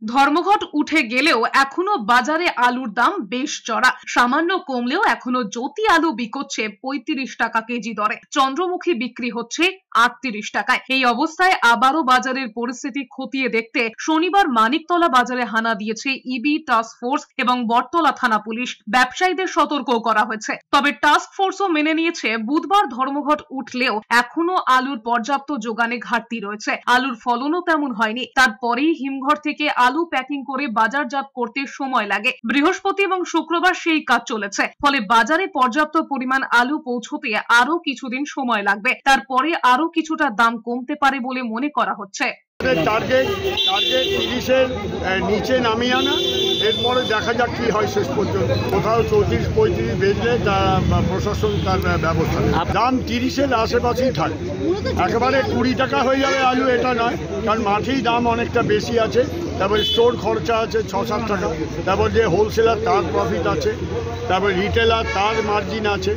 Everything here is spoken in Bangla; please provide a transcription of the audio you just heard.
ধর্মঘট উঠে গেলেও এখনো বাজারে আলুর দাম বেশ চড়া। সামান্য কমলেও এখনো জ্যোতি আলু বিকোচ্ছে ৩৫ টাকা কেজি দরে, চন্দ্রমুখী বিক্রি হচ্ছে ৩৮ টাকায়। এই অবস্থায় আবারও বাজারের পরিস্থিতি খতিয়ে দেখতে শনিবার মানিকতলা বাজারে হানা দিয়েছে ইবি টাস্ক ফোর্স এবং বটতলা থানা পুলিশ। ব্যবসায়ীদের সতর্ক করা হয়েছে। তবে টাস্ক ফোর্সও মেনে নিয়েছে বুধবার ধর্মঘট উঠলেও এখনো আলুর পর্যাপ্ত যোগানে ঘাটতি রয়েছে। আলুর ফলনও তেমন হয়নি। তারপরেই হিমঘর থেকে আলু প্যাকিং করে বাজারজাত করতে সময় লাগে। বৃহস্পতি এবং শুক্রবার সেই কাজ চলেছে। ফলে বাজারে পর্যাপ্ত পরিমাণ আলু পৌঁছতে আরো কিছুদিন সময় লাগবে। তারপরে আরো কিছুটা দাম কমতে পারে বলে মনে করা হচ্ছে। টার্গেট 30-এর নিচে নামিয়ে আনা, এরপরে দেখা যাক কি হয় শেষ পর্যন্ত। কোথাও 34-35 বেজলে প্রশাসন তার ব্যবস্থা। দাম 30-এর আশেপাশেই থাকে। একেবারে 20 টাকা হয়ে যাবে আলু এটা নয়, কারণ মাঠেই দাম অনেকটা বেশি আছে। তারপরে স্টোর খরচা আছে 6-7 টাকা, তারপর যে হোলসেলার তার প্রফিট আছে, তারপর রিটেলার তার মার্জিন আছে।